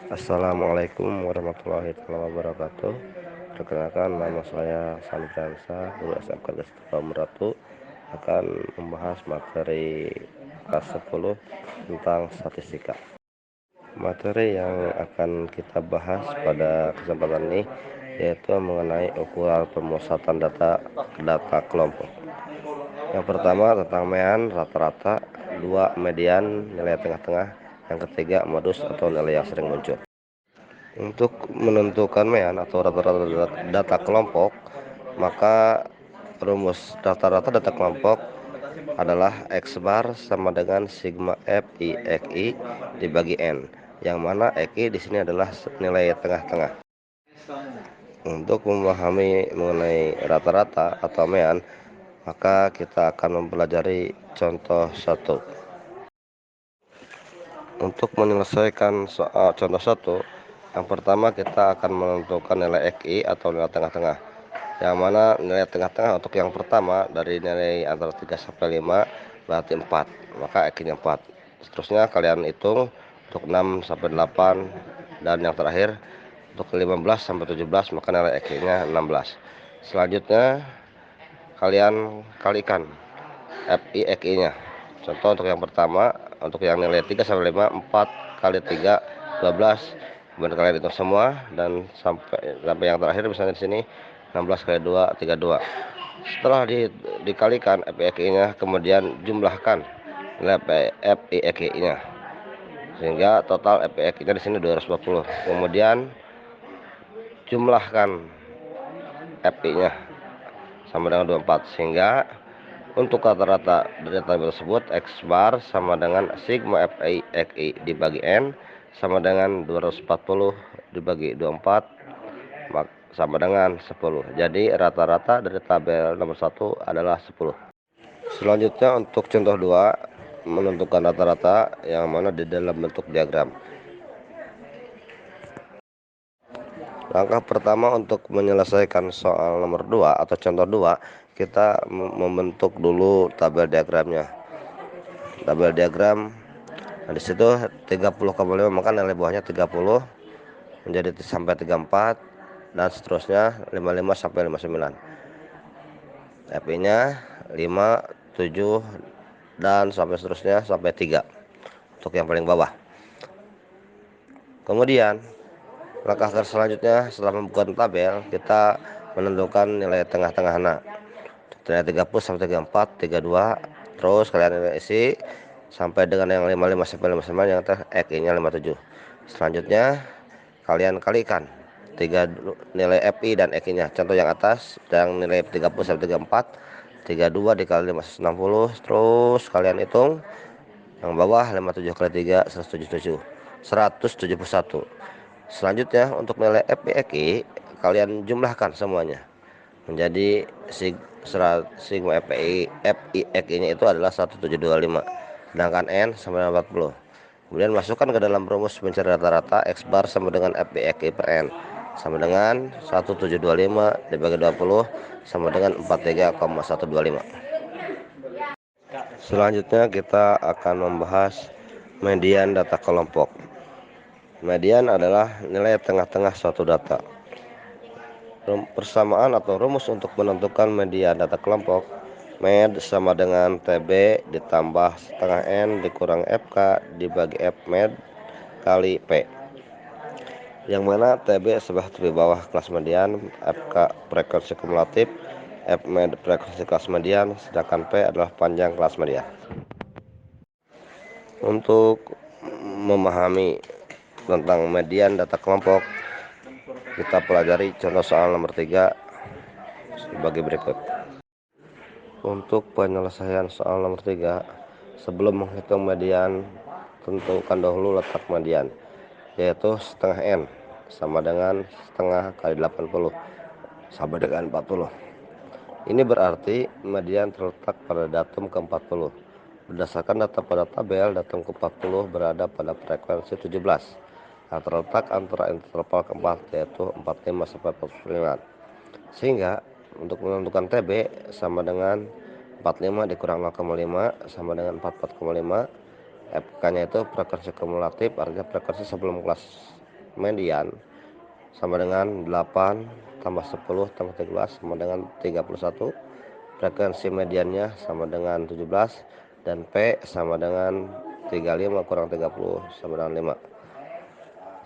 Assalamualaikum warahmatullahi wabarakatuh. Perkenalkan, nama saya Sandriansa, guru SMK Gestura Meratu, akan membahas materi kelas 10 tentang statistika. Materi yang akan kita bahas pada kesempatan ini yaitu mengenai ukuran pemusatan data kelompok. Yang pertama tentang mean rata-rata, dua median nilai tengah-tengah, yang ketiga modus atau nilai yang sering muncul. Untuk menentukan mean atau rata-rata data kelompok, maka rumus rata-rata data kelompok adalah X bar sama dengan sigma FI dibagi N, yang mana XI di sini adalah nilai tengah-tengah. Untuk memahami mengenai rata-rata atau mean, maka kita akan mempelajari contoh 1. Untuk menyelesaikan soal contoh 1, yang pertama kita akan menentukan nilai XI atau nilai tengah-tengah, yang mana nilai tengah-tengah untuk yang pertama dari nilai antara 3 sampai 5 berarti 4, maka XI-nya 4. Seterusnya kalian hitung untuk 6 sampai 8, dan yang terakhir untuk 15 sampai 17, maka nilai XI-nya 16. Selanjutnya kalian kalikan FI XI-nya. Contoh untuk yang pertama, untuk yang nilai 3 sampai 5, 4 kali 3 12. Kemudian kalian hitung semua dan sampai yang terakhir misalnya di sini 16 kali 2 32. Setelah dikalikan FI XI-nya, kemudian jumlahkan nilai FI XI-nya. Sehingga total FI XI-nya di sini 240. Kemudian jumlahkan FI-nya sama dengan 24, sehingga untuk rata-rata dari tabel tersebut X bar sama dengan sigma FI XI dibagi N sama dengan 240 dibagi 24 sama dengan 10. Jadi rata-rata dari tabel nomor 1 adalah 10. Selanjutnya untuk contoh 2, menentukan rata-rata yang mana di dalam bentuk diagram. Langkah pertama untuk menyelesaikan soal nomor 2 atau contoh 2, kita membentuk dulu tabel diagramnya. Tabel diagram, nah di situ 30,5, maka nilai bawahnya 30 menjadi sampai 34, dan seterusnya 55 sampai 59. FI-nya 5, 7, dan sampai seterusnya sampai 3 untuk yang paling bawah. Kemudian langkah selanjutnya setelah membuka tabel, kita menentukan nilai tengah-tengahnya. Nilai 30 sampai 34, 32, terus kalian isi sampai dengan yang 55 sampai 59, yang XI-nya 57. Selanjutnya kalian kalikan nilai FI dan XI-nya. Contoh yang atas, yang nilai 30 sampai 34, 32 dikali 560, terus kalian hitung yang bawah 57 kali 3 171. Selanjutnya untuk nilai FI XI kalian jumlahkan semuanya menjadi sigma FI XI-nya itu adalah 1725, sedangkan N sama dengan 40. Kemudian masukkan ke dalam rumus mencari rata-rata. X bar sama dengan FI XI per N sama dengan 1725 dibagi 20 sama dengan 43,125. Selanjutnya kita akan membahas median data kelompok. Median adalah nilai tengah-tengah suatu data. Persamaan atau rumus untuk menentukan median data kelompok, med sama dengan TB ditambah setengah N dikurang FK dibagi F med kali P, yang mana TB sebelah tepi bawah kelas median, FK frekuensi kumulatif, F med frekuensi kelas median, sedangkan P adalah panjang kelas median. Untuk memahami tentang median data kelompok, kita pelajari contoh soal nomor 3 sebagai berikut. Untuk penyelesaian soal nomor 3, sebelum menghitung median, tentukan dahulu letak median, yaitu setengah N sama dengan setengah kali 80 sama dengan 40. Ini berarti median terletak pada datum ke-40. Berdasarkan data pada tabel, datum ke-40 berada pada frekuensi 17 yang terletak antara interval keempat, yaitu 45 sampai 49. Sehingga untuk menentukan TB sama dengan 45 dikurang 0,5 sama dengan 44,5. FK-nya itu frekuensi kumulatif, artinya frekuensi sebelum kelas median sama dengan 8 tambah 10 tambah 13 sama dengan 31. Frekuensi mediannya sama dengan 17 dan P sama dengan 35 kurang 30 sama dengan 5.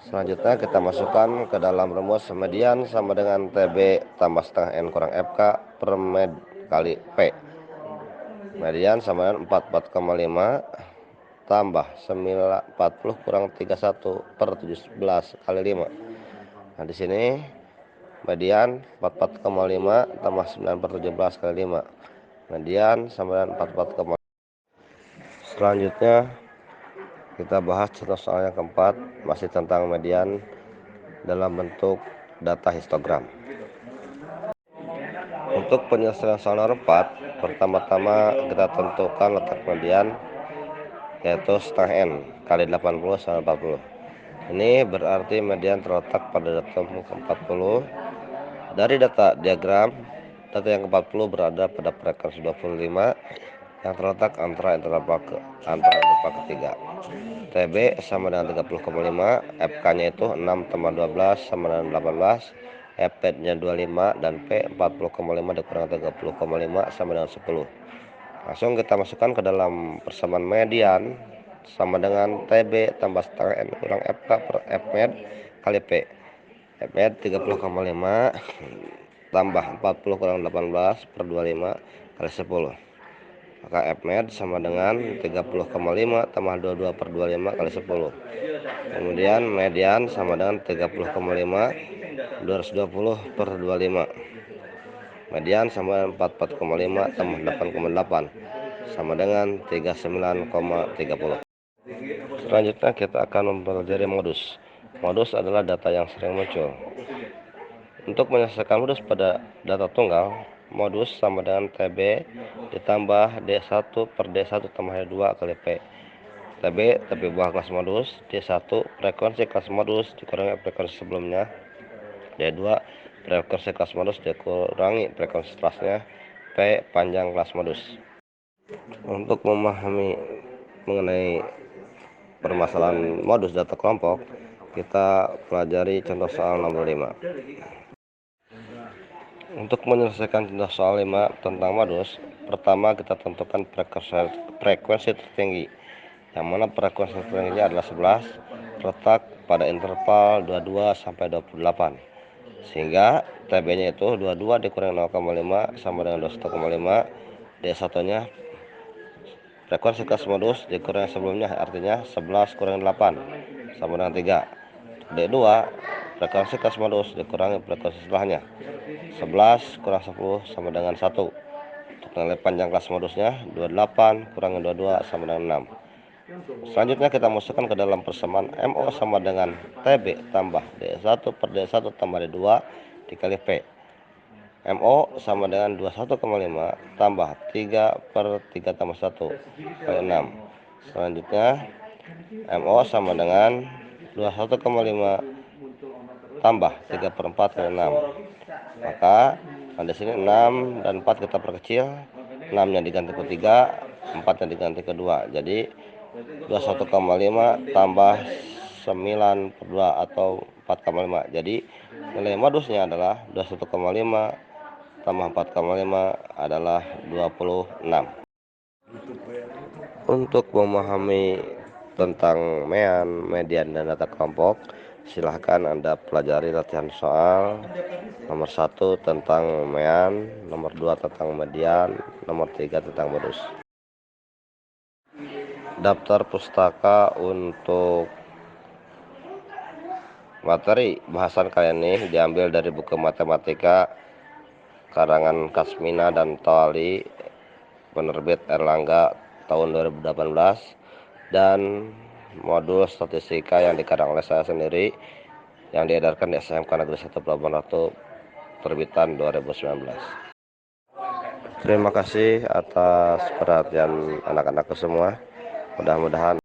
Selanjutnya kita masukkan ke dalam rumus median sama dengan TB tambah setengah N kurang FK per med kali P. Median sama dengan 44,5 tambah 40 kurang 31 per 17 kali 5. Nah di sini median 44,5 tambah 9 per 17 kali 5. Median sama dengan 44,5. Selanjutnya kita bahas contoh soal yang keempat, masih tentang median dalam bentuk data histogram. Untuk penyelesaian soal nomor 4, pertama-tama kita tentukan letak median, yaitu setengah N kali 80 sama 40. Ini berarti median terletak pada datum ke-40. Dari data diagram, data yang ke-40 berada pada frekuensi 25 yang terletak antara interval ketiga. TB sama dengan 30,5, FK-nya itu 6 tambah 12 sama dengan 18, FP-nya 25 dan P 40,5 dikurang 30,5 sama dengan 10. Langsung kita masukkan ke dalam persamaan median sama dengan TB tambah setengah N kurang FK per Fmed kali P. Fmed 30,5 tambah 40 kurang 18 per 25 kali 10. Maka Fmed sama dengan 30,5 tambah 22 per 25 kali 10. Kemudian median sama dengan 30,5 220 per 25. Median sama dengan 44,5 tambah 8,8 sama dengan 39,30. Selanjutnya kita akan mempelajari modus. Modus adalah data yang sering muncul. Untuk menyelesaikan modus pada data tunggal, modus sama dengan TB ditambah D1 per D1 tambah D2 kali P. TB buah kelas modus, D1 frekuensi kelas modus dikurangi frekuensi sebelumnya, D2 frekuensi kelas modus dikurangi frekuensi setelahnya, P panjang kelas modus. Untuk memahami mengenai permasalahan modus data kelompok, kita pelajari contoh soal nomor 5. Untuk menyelesaikan contoh soal 5 tentang modus, pertama kita tentukan frekuensi tertinggi, yang mana frekuensi tertingginya adalah 11, terletak pada interval 22 sampai 28. Sehingga TB-nya itu 22 dikurangi 0,5 sama dengan 21,5. D1-nya frekuensi kelas modus dikurangi sebelumnya, artinya 11 kurangi 8 sama dengan 3. D2 frekuensi kelas modus dikurangi frekuensi setelahnya, 11 kurang 10 sama dengan 1. Untuk nilai panjang kelas modusnya 28 kurangi 22 sama dengan 6. Selanjutnya kita masukkan ke dalam persamaan MO sama dengan TB tambah D1 per D1 tambah D2 dikali P. MO sama dengan 21,5 tambah 3 per 3 tambah 1 kali 6. Selanjutnya MO sama dengan 21,5 tambah 3 per 4 kali 6. Maka di sini 6 dan 4 kita perkecil, 6-nya diganti ke 3, 4-nya diganti ke 2. Jadi 21,5 tambah 9 per 2 atau 4,5. Jadi nilai modusnya adalah 21,5 tambah 4,5 adalah 26. Untuk memahami tentang median dan data kelompok, silahkan Anda pelajari latihan soal nomor 1 tentang mean, nomor 2 tentang median, nomor 3 tentang modus. Daftar pustaka untuk materi bahasan kalian ini diambil dari buku matematika karangan Kasmina dan Tawali, penerbit Erlangga tahun 2018, dan modul statistika yang dikarang oleh saya sendiri yang diedarkan di SMK Negeri 1 Pelabuhan Ratu terbitan 2019. Terima kasih atas perhatian anak-anakku semua. Mudah-mudahan